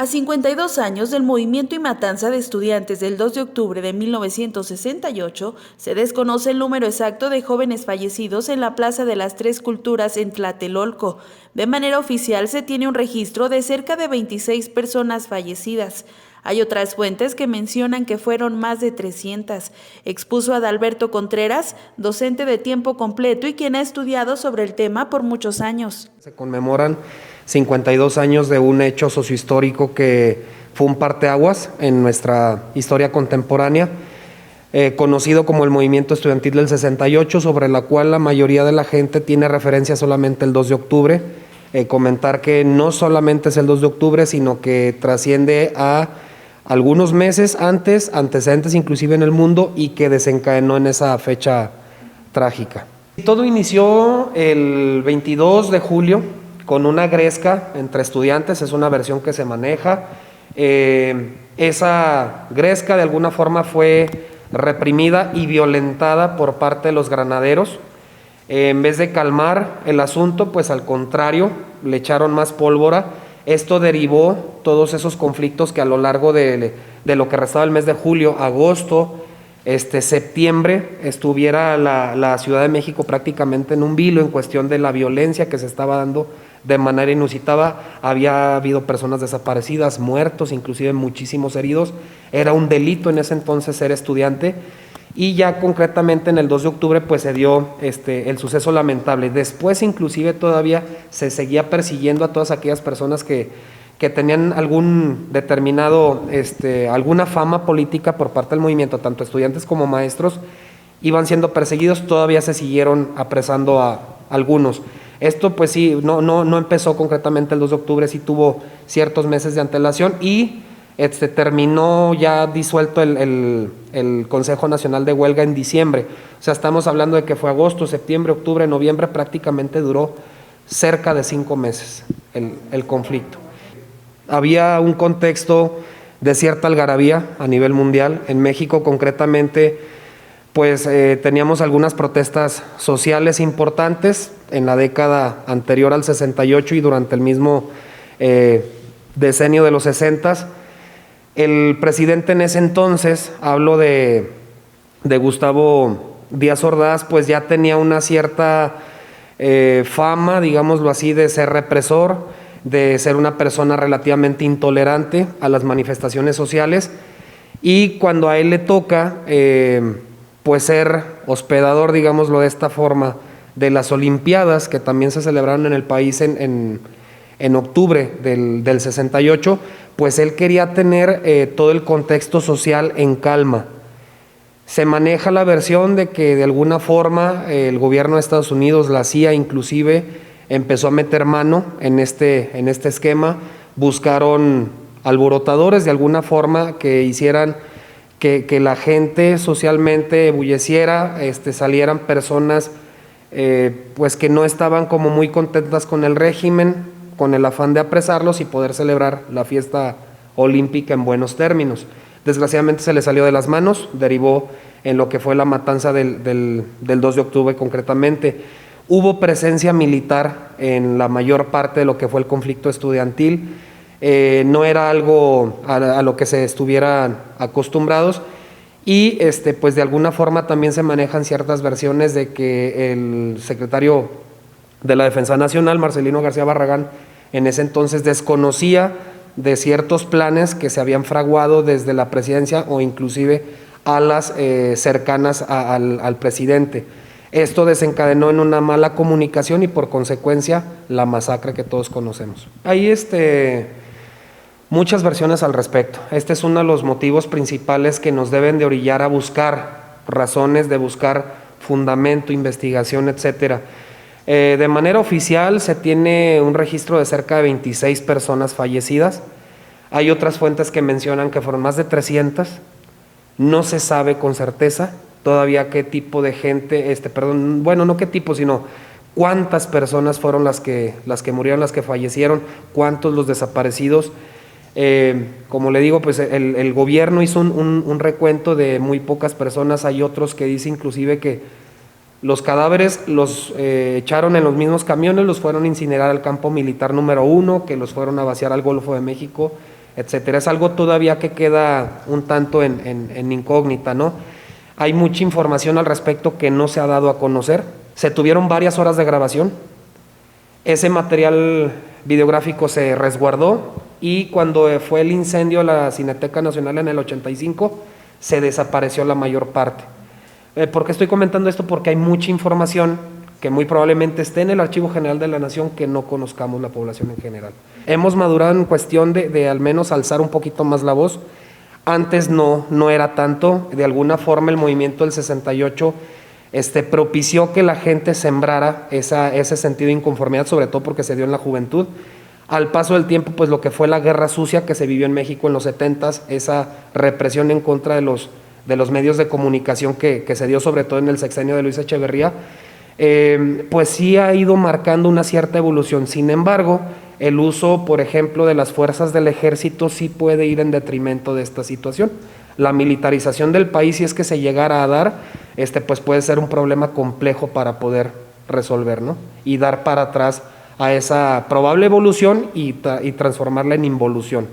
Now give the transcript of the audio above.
A 52 años del movimiento y matanza de estudiantes del 2 de octubre de 1968, se desconoce el número exacto de jóvenes fallecidos en la Plaza de las Tres Culturas en Tlatelolco. De manera oficial se tiene un registro de cerca de 26 personas fallecidas. Hay otras fuentes que mencionan que fueron más de 300, expuso Adalberto Contreras, docente de tiempo completo y quien ha estudiado sobre el tema por muchos años. Se conmemoran 52 años de un hecho sociohistórico que fue un parteaguas en nuestra historia contemporánea, conocido como el movimiento estudiantil del 68, sobre la cual la mayoría de la gente tiene referencia solamente el 2 de octubre. Comentar que no solamente es el 2 de octubre, sino que trasciende a algunos meses antes, antecedentes inclusive en el mundo, y que desencadenó en esa fecha trágica. Todo inició el 22 de julio con una gresca entre estudiantes, es una versión que se maneja. Esa gresca de alguna forma fue reprimida y violentada por parte de los granaderos. En vez de calmar el asunto, pues al contrario, le echaron más pólvora. Esto derivó todos esos conflictos que a lo largo de lo que restaba el mes de julio, agosto, septiembre, estuviera la Ciudad de México prácticamente en un vilo en cuestión de la violencia que se estaba dando de manera inusitada. Había habido personas desaparecidas, muertos, inclusive muchísimos heridos. Era un delito en ese entonces ser estudiante. Y ya concretamente en el 2 de octubre pues se dio el suceso lamentable. Después inclusive todavía se seguía persiguiendo a todas aquellas personas que tenían algún determinado, alguna fama política por parte del movimiento, tanto estudiantes como maestros, iban siendo perseguidos, todavía se siguieron apresando a algunos. Esto pues sí, no empezó concretamente el 2 de octubre, sí tuvo ciertos meses de antelación y terminó ya disuelto el Consejo Nacional de Huelga en diciembre. O sea, estamos hablando de que fue agosto, septiembre, octubre, noviembre, prácticamente duró cerca de 5 meses el conflicto. Había un contexto de cierta algarabía a nivel mundial. En México concretamente, pues teníamos algunas protestas sociales importantes en la década anterior al 68 y durante el mismo decenio de los 60. El presidente en ese entonces, hablo de Gustavo Díaz Ordaz, pues ya tenía una cierta fama, digámoslo así, de ser represor, de ser una persona relativamente intolerante a las manifestaciones sociales, y cuando a él le toca pues ser hospedador, digámoslo de esta forma, de las Olimpiadas que también se celebraron en el país en octubre del 68, pues él quería tener todo el contexto social en calma. Se maneja la versión de que de alguna forma el gobierno de Estados Unidos, la CIA inclusive, empezó a meter mano en este esquema. Buscaron alborotadores de alguna forma que hicieran que la gente socialmente ebulleciera, salieran personas pues que no estaban como muy contentas con el régimen, con el afán de apresarlos y poder celebrar la fiesta olímpica en buenos términos. Desgraciadamente se le salió de las manos, derivó en lo que fue la matanza del 2 de octubre concretamente. Hubo presencia militar en la mayor parte de lo que fue el conflicto estudiantil. No era algo a lo que se estuvieran acostumbrados, y pues de alguna forma también se manejan ciertas versiones de que el secretario de la Defensa Nacional, Marcelino García Barragán, en ese entonces desconocía de ciertos planes que se habían fraguado desde la presidencia o inclusive a las cercanas al presidente. Esto desencadenó en una mala comunicación y por consecuencia la masacre que todos conocemos. Hay muchas versiones al respecto. Este es uno de los motivos principales que nos deben de orillar a buscar razones, de buscar fundamento, investigación, etcétera. De manera oficial se tiene un registro de cerca de 26 personas fallecidas. Hay otras fuentes que mencionan que fueron más de 300. No se sabe con certeza todavía qué tipo de gente, no qué tipo, sino cuántas personas fueron las que murieron, las que fallecieron, cuántos los desaparecidos. Como le digo, pues el gobierno hizo un recuento de muy pocas personas. Hay otros que dicen inclusive que los cadáveres los echaron en los mismos camiones, los fueron a incinerar al campo militar número 1, que los fueron a vaciar al Golfo de México etcétera. Es algo todavía que queda un tanto en incógnita, ¿no? Hay mucha información al respecto que no se ha dado a conocer. Se tuvieron varias horas de grabación. Ese material videográfico se resguardó y cuando fue el incendio a la Cineteca Nacional en el 85, se desapareció la mayor parte. ¿Por qué estoy comentando esto? Porque hay mucha información que muy probablemente esté en el Archivo General de la Nación que no conozcamos la población en general. Hemos madurado en cuestión de al menos alzar un poquito más la voz. Antes no era tanto. De alguna forma el movimiento del 68 propició que la gente sembrara ese sentido de inconformidad, sobre todo porque se dio en la juventud. Al paso del tiempo, pues lo que fue la guerra sucia que se vivió en México en los 70s, esa represión en contra de los medios de comunicación que se dio sobre todo en el sexenio de Luis Echeverría, pues sí ha ido marcando una cierta evolución. Sin embargo, el uso, por ejemplo, de las fuerzas del ejército sí puede ir en detrimento de esta situación. La militarización del país, si es que se llegara a dar, pues puede ser un problema complejo para poder resolver, ¿no? Y dar para atrás a esa probable evolución y transformarla en involución.